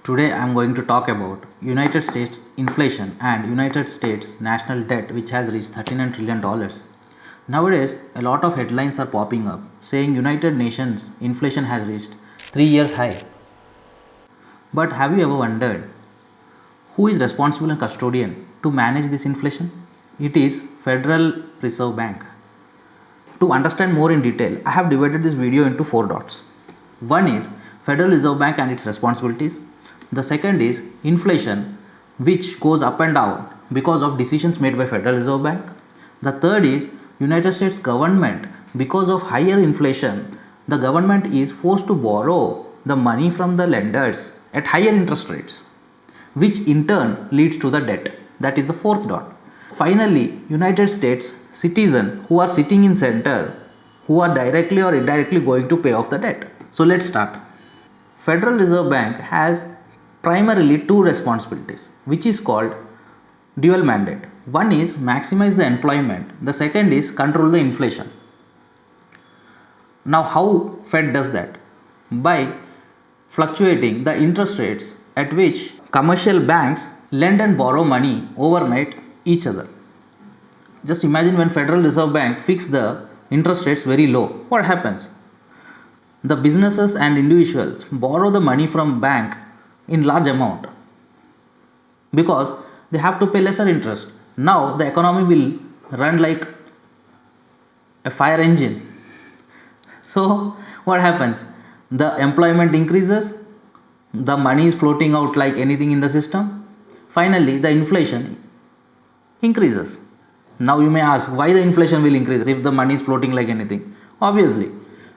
Today I am going to talk about United States inflation and United States national debt, which has reached $39 trillion. Nowadays, a lot of headlines are popping up saying United Nations inflation has reached 3 years high. But have you ever wondered who is responsible and custodian to manage this inflation? It is Federal Reserve Bank. To understand more in detail, I have divided this video into 4 dots. One is Federal Reserve Bank and its responsibilities. The second is inflation, which goes up and down because of decisions made by Federal Reserve Bank. The third is United States government. Because of higher inflation, the government is forced to borrow the money from the lenders at higher interest rates, which in turn leads to the debt. That is the fourth dot. Finally, United States citizens who are sitting in center, who are directly or indirectly going to pay off the debt. So let's start. Federal Reserve Bank has primarily two responsibilities, which is called dual mandate. One is maximize the employment, the second is control the inflation. Now how Fed does that? By fluctuating the interest rates at which commercial banks lend and borrow money overnight each other. Just imagine when Federal Reserve Bank fix the interest rates very low, what happens? The businesses and individuals borrow the money from bank in large amount because they have to pay lesser interest. Now the economy will run like a fire engine. So what happens? The employment increases, the money is floating out like anything in the system. Finally, the inflation increases. Now you may ask why the inflation will increase if the money is floating like anything. Obviously,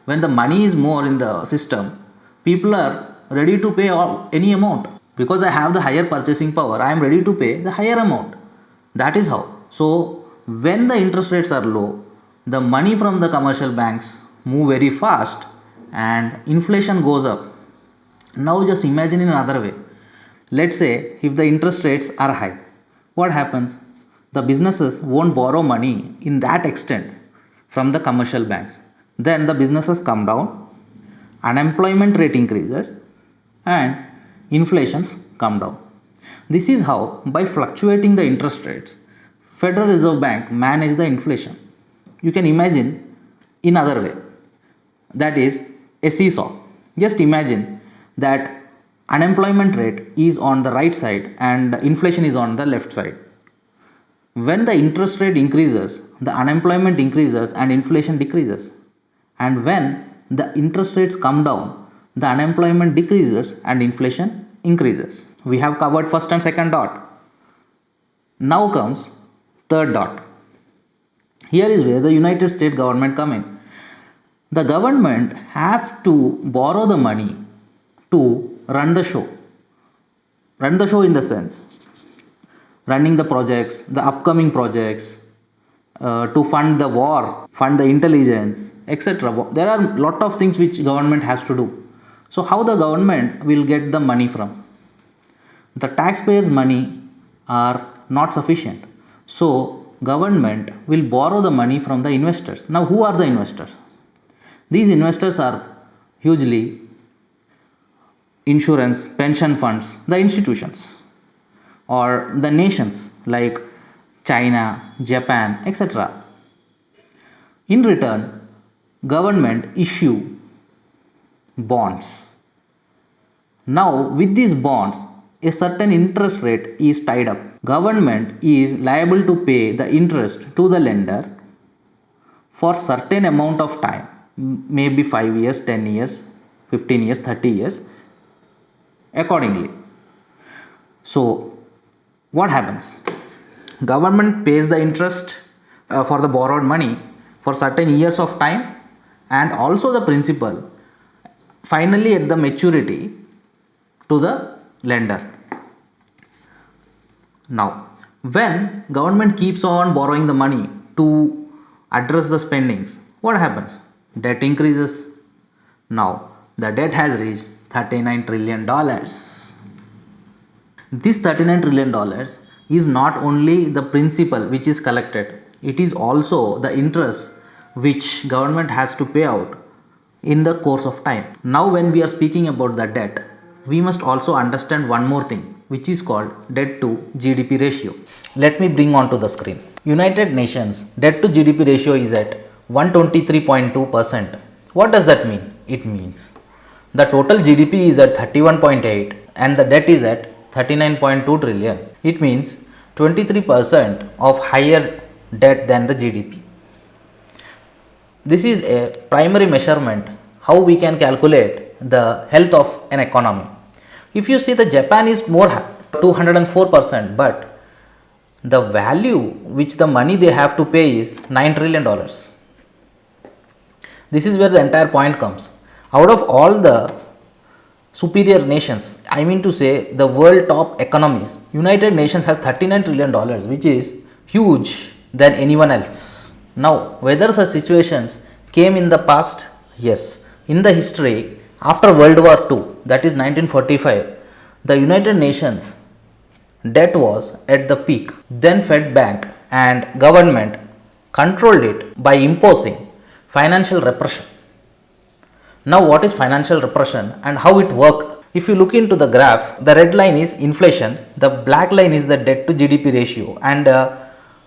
when the money is more in the system, people are ready to pay any amount. Because I have the higher purchasing power, I am ready to pay the higher amount. That is how. So when the interest rates are low, the money from the commercial banks move very fast and inflation goes up. Now just imagine in another way. Let's say if the interest rates are high, what happens? The businesses won't borrow money in that extent from the commercial banks. Then the businesses come down, unemployment rate increases, and inflations come down. This is how, by fluctuating the interest rates, Federal Reserve Bank manage the inflation. You can imagine in other way, that is a seesaw. Just imagine that unemployment rate is on the right side and inflation is on the left side. When the interest rate increases, the unemployment increases and inflation decreases. And when the interest rates come down, the unemployment decreases and inflation increases. We have covered first and second dot. Now comes third dot. Here is where the United States government come in. The government have to borrow the money to run the show. Run the show in the sense, running the projects, the upcoming projects, to fund the war, fund the intelligence, etc. There are a lot of things which government has to do. So how the government will get the money from? The taxpayers' money are not sufficient. So government will borrow the money from the investors. Now who are the investors? These investors are hugely insurance, pension funds, the institutions, or the nations like China, Japan, etc. In return, government issue bonds. Now with these bonds, a certain interest rate is tied up. Government is liable to pay the interest to the lender for certain amount of time, maybe 5 years, 10 years, 15 years, 30 years, accordingly. So what happens? Government pays the interest for the borrowed money for certain years of time and also the principal finally at the maturity to the lender. Now when government keeps on borrowing the money to address the spendings, what happens? Debt increases. Now the debt has reached $39 trillion. This $39 trillion is not only the principal which is collected, it is also the interest which government has to pay out in the course of time. Now when we are speaking about the debt, we must also understand one more thing, which is called debt to GDP ratio. Let me bring on to the screen. United Nations debt to GDP ratio is at 123.2%. What does that mean? It means the total GDP is at 31.8 and the debt is at 39.2 trillion. It means 23% of higher debt than the GDP. This is a primary measurement how we can calculate the health of an economy. If you see, the Japan is more 204%, but the value which the money they have to pay is $9 trillion. This is where the entire point comes. Out of all the superior nations, I mean to say the world top economies, United Nations has $39 trillion, which is huge than anyone else. Now, whether such situations came in the past? Yes. In the history, after World War II, that is 1945, the United Nations debt was at the peak. Then Fed Bank and government controlled it by imposing financial repression. Now, what is financial repression and how it worked? If you look into the graph, the red line is inflation, the black line is the debt to GDP ratio, and the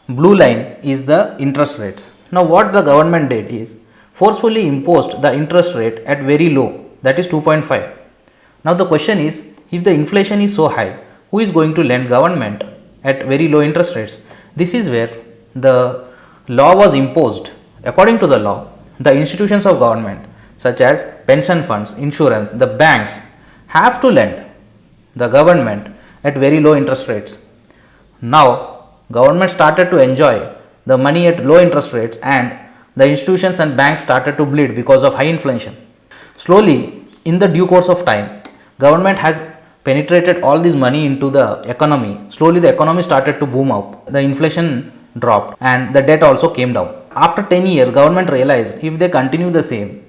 blue line is the interest rates. Now, what the government did is forcefully imposed the interest rate at very low, that is 2.5. Now, the question is, if the inflation is so high, who is going to lend government at very low interest rates? This is where the law was imposed. According to the law, the institutions of government such as pension funds, insurance, the banks have to lend the government at very low interest rates. Now, government started to enjoy the money at low interest rates and the institutions and banks started to bleed because of high inflation. Slowly, in the due course of time, government has penetrated all this money into the economy. Slowly, the economy started to boom up. The inflation dropped and the debt also came down. After 10 years, government realized if they continue the same,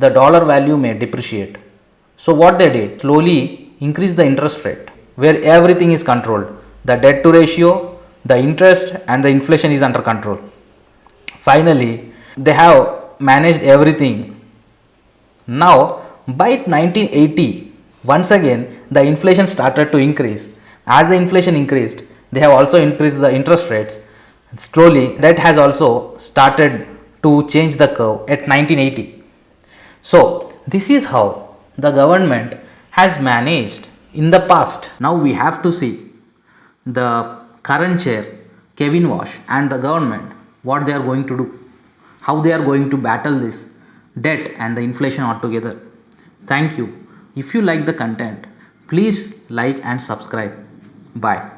the dollar value may depreciate. So what they did, slowly increase the interest rate where everything is controlled. The debt to ratio, the interest and the inflation is under control. Finally, they have managed everything. Now, by 1980, once again the inflation started to increase. As the inflation increased, they have also increased the interest rates. Slowly, debt has also started to change the curve at 1980. So, this is how the government has managed in the past. Now, we have to see the current chair, Kevin Walsh, and the government, what they are going to do, how they are going to battle this debt and the inflation altogether. Thank you. If you like the content, please like and subscribe. Bye.